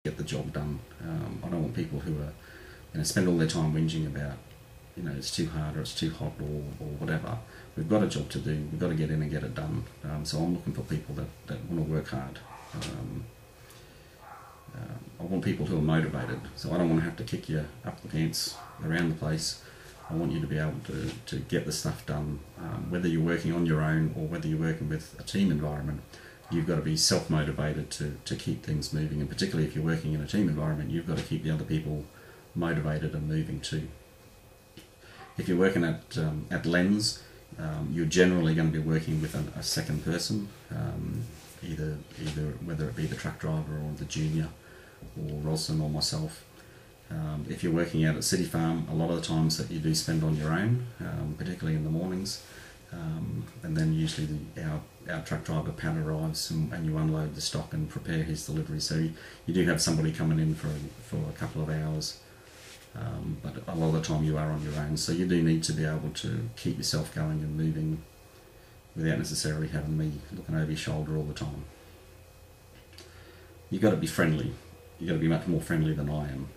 get the job done. I don't want people who are, spend all their time whinging about, it's too hard or it's too hot or whatever. We've got a job to do. We've got to get in and get it done. So I'm looking for people that want to work hard. I want people who are motivated. So I don't want to have to kick you up the pants around the place. I want you to be able to get the stuff done. Whether you're working on your own or whether you're working with a team environment, you've got to be self-motivated to keep things moving. And particularly if you're working in a team environment, you've got to keep the other people motivated and moving too. If you're working at Lens, you're generally going to be working with a second person, either whether it be the truck driver or the junior, or Roslyn or myself. If you're working out at Citifarm, a lot of the times that you do spend on your own, particularly in the mornings, and then usually our truck driver Pat arrives and you unload the stock and prepare his delivery. So you do have somebody coming in for a couple of hours, but a lot of the time you are on your own. So you do need to be able to keep yourself going and moving without necessarily having me looking over your shoulder all the time. You've got to be friendly. You've got to be much more friendly than I am.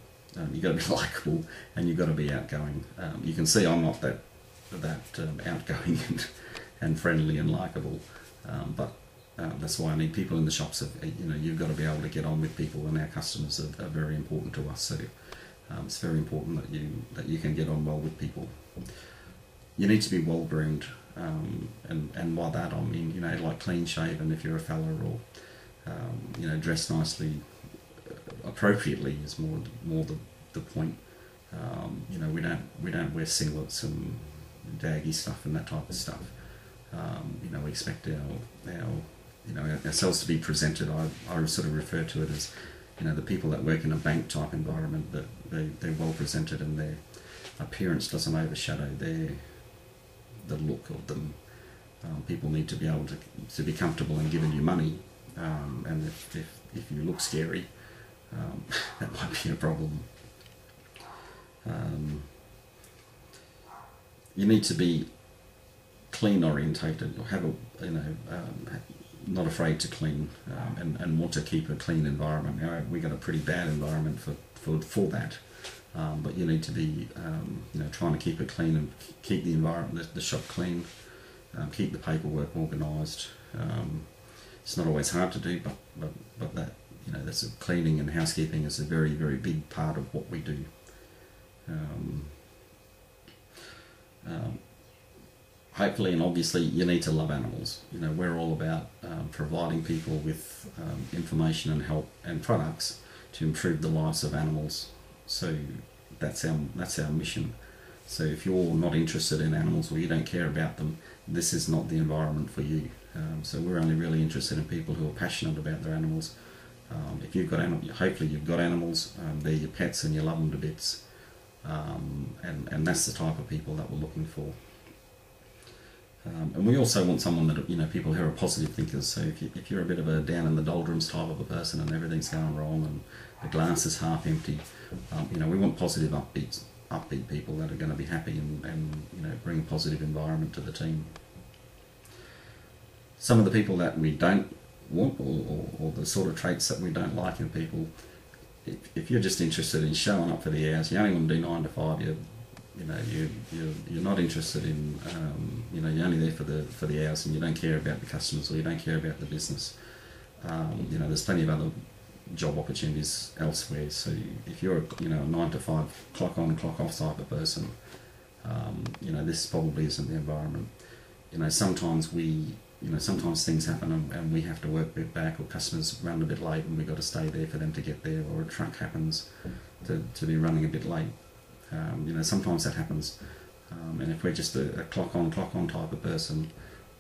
You've got to be likeable and you've got to be outgoing. You can see I'm not that outgoing and friendly and likeable, but that's why I need people in the shops. You've got to be able to get on with people, and our customers are very important to us. So it's very important that you can get on well with people. You need to be well groomed, and by that I mean like clean shaven if you're a fella, or dress nicely. Appropriately is more the point. We don't wear singlets and daggy stuff and that type of stuff. We expect ourselves to be presented. I sort of refer to it as the people that work in a bank type environment, that they're well presented and their appearance doesn't overshadow the look of them. People need to be able to be comfortable in giving you money, and if you look scary, that might be a problem. You need to be clean orientated, or have not afraid to clean, and want to keep a clean environment. We got a pretty bad environment for that, but you need to be trying to keep it clean and keep the environment, the shop clean, keep the paperwork organised. It's not always hard to do, but that. That's cleaning and housekeeping is a very, very big part of what we do. Hopefully and obviously you need to love animals. We're all about providing people with information and help and products to improve the lives of animals. So that's our mission. So if you're not interested in animals or you don't care about them, this is not the environment for you. So we're only really interested in people who are passionate about their animals. If you've got animals, hopefully you've got animals, they're your pets and you love them to bits, and that's the type of people that we're looking for. And we also want someone that, people who are positive thinkers. So if you're a bit of a down in the doldrums type of a person and everything's going wrong and the glass is half empty, we want positive, upbeat people that are going to be happy and bring a positive environment to the team. Some of the people that we don't want, or the sort of traits that we don't like in people, if you're just interested in showing up for the hours, you only want to do 9 to 5. You're not interested in you're only there for the hours and you don't care about the customers or you don't care about the business. There's plenty of other job opportunities elsewhere. So if you're a 9 to 5 clock on clock off type of person, this probably isn't the environment. Sometimes things happen and we have to work a bit back, or customers run a bit late and we've got to stay there for them to get there, or a truck happens to be running a bit late. Sometimes that happens, and if we're just a clock on type of person,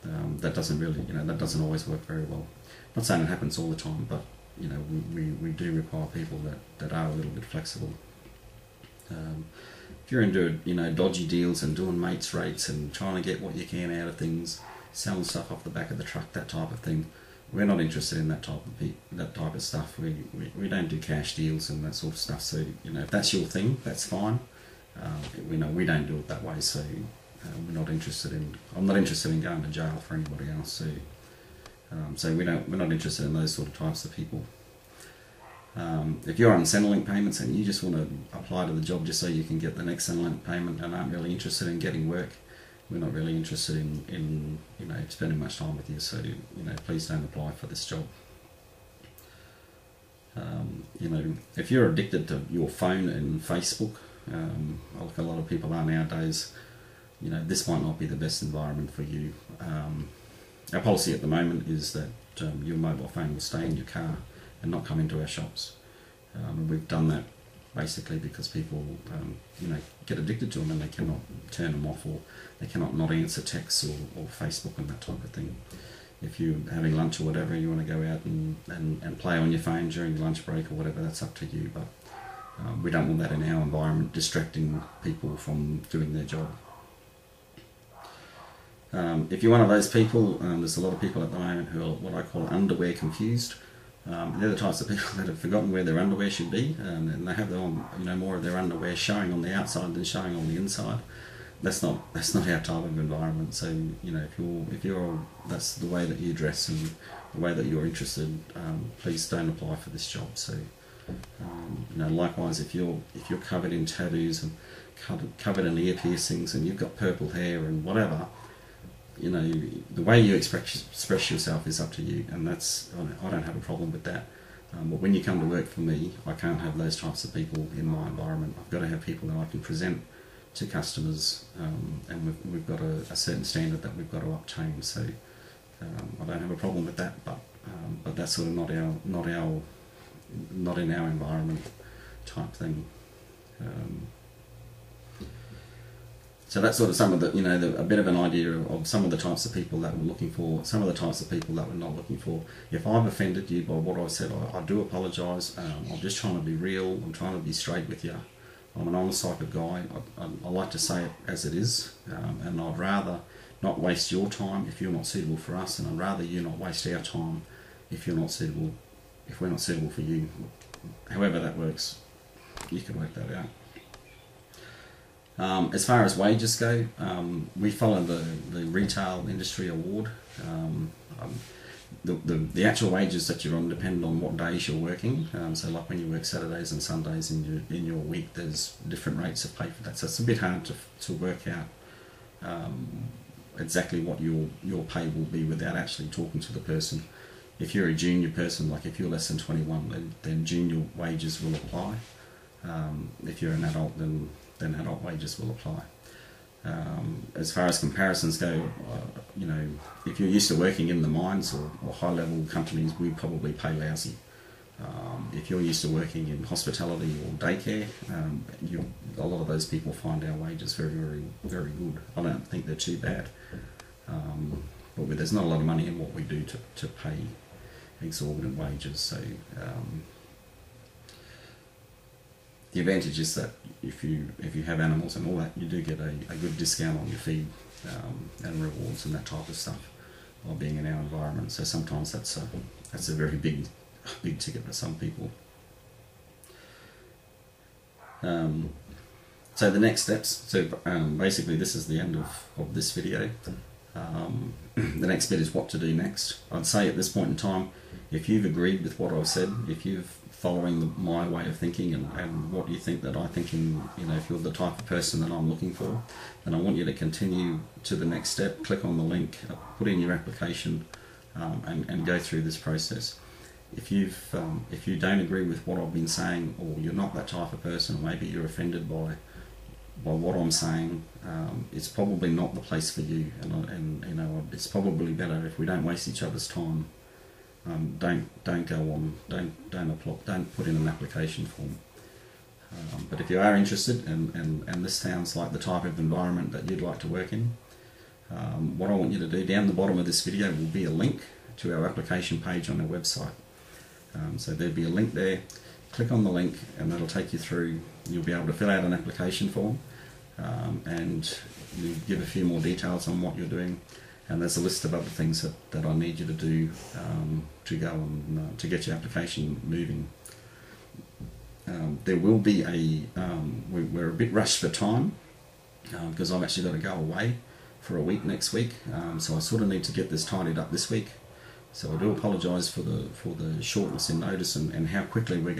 that doesn't really, that doesn't always work very well. I'm not saying it happens all the time, but we do require people that are a little bit flexible. If you're into dodgy deals and doing mates rates and trying to get what you can out of things, selling stuff off the back of the truck, that type of thing, we're not interested in that type of stuff. We don't do cash deals and that sort of stuff. So if that's your thing, that's fine. We don't do it that way. So we're not interested in. I'm not interested in going to jail for anybody else. So we're not interested in those sort of types of people. If you're on Centrelink payments and you just want to apply to the job just so you can get the next Centrelink payment and aren't really interested in getting work, we're not really interested in spending much time with you. So please don't apply for this job. If you're addicted to your phone and Facebook, like a lot of people are nowadays, this might not be the best environment for you. Our policy at the moment is that your mobile phone will stay in your car and not come into our shops. We've done that basically because people get addicted to them and they cannot turn them off, or they cannot not answer texts or Facebook and that type of thing. If you're having lunch or whatever, you want to go out and play on your phone during your lunch break or whatever, that's up to you, but we don't want that in our environment, distracting people from doing their job. If you're one of those people, there's a lot of people at the moment who are what I call underwear confused. They're the types of people that have forgotten where their underwear should be, and they have more of their underwear showing on the outside than showing on the inside. That's not our type of environment. So if you're that's the way that you dress and the way that you're interested, please don't apply for this job. So likewise, if you're covered in tattoos and covered in ear piercings and you've got purple hair and whatever, the way you express yourself is up to you, and I don't have a problem with that. But when you come to work for me, I can't have those types of people in my environment. I've got to have people that I can present to customers, and we've got a certain standard that we've got to obtain. So I don't have a problem with that, but that's sort of not in our environment type thing. So that's sort of some of the, a bit of an idea of some of the types of people that we're looking for, some of the types of people that we're not looking for. If I've offended you by what I've said, I do apologise. I'm just trying to be real. I'm trying to be straight with you. I'm an honest type of guy. I like to say it as it is, and I'd rather not waste your time if you're not suitable for us, and I'd rather you not waste our time if we're not suitable for you. However that works, you can work that out. As far as wages go, we follow the retail industry award. The actual wages that you're on depend on what days you're working. So like when you work Saturdays and Sundays in your week, there's different rates of pay for that. So it's a bit hard to work out exactly what your pay will be without actually talking to the person. If you're a junior person, like if you're less than 21, then junior wages will apply. If you're an adult, then adult wages will apply. As far as comparisons go, if you're used to working in the mines or high-level companies, we probably pay lousy. If you're used to working in hospitality or daycare, a lot of those people find our wages very, very, very good. I don't think they're too bad, but there's not a lot of money in what we do to pay exorbitant wages. So the advantage is that if you have animals and all that, you do get a good discount on your feed and rewards and that type of stuff while being in our environment. So sometimes that's a very big ticket for some people. So the next steps. So basically, this is the end of this video. The next bit is what to do next. I'd say at this point in time, if you've agreed with what I've said, if you've following my way of thinking and what you think that I think if you're the type of person that I'm looking for, then I want you to continue to the next step. Click on the link, put in your application, and go through this process. If you don't agree with what I've been saying, or you're not that type of person, or maybe you're offended by what I'm saying, it's probably not the place for you, and it's probably better if we don't waste each other's time. Don't go on. Don't put in an application form. But if you are interested, and this sounds like the type of environment that you'd like to work in, what I want you to do, down the bottom of this video will be a link to our application page on our website. So there'll be a link there. Click on the link, and that'll take you through. You'll be able to fill out an application form, and you give a few more details on what you're doing. And there's a list of other things that I need you to do to go and to get your application moving. There will be we're a bit rushed for time because I've actually got to go away for a week next week. So I sort of need to get this tidied up this week. So I do apologise for the shortness in notice and how quickly we're going.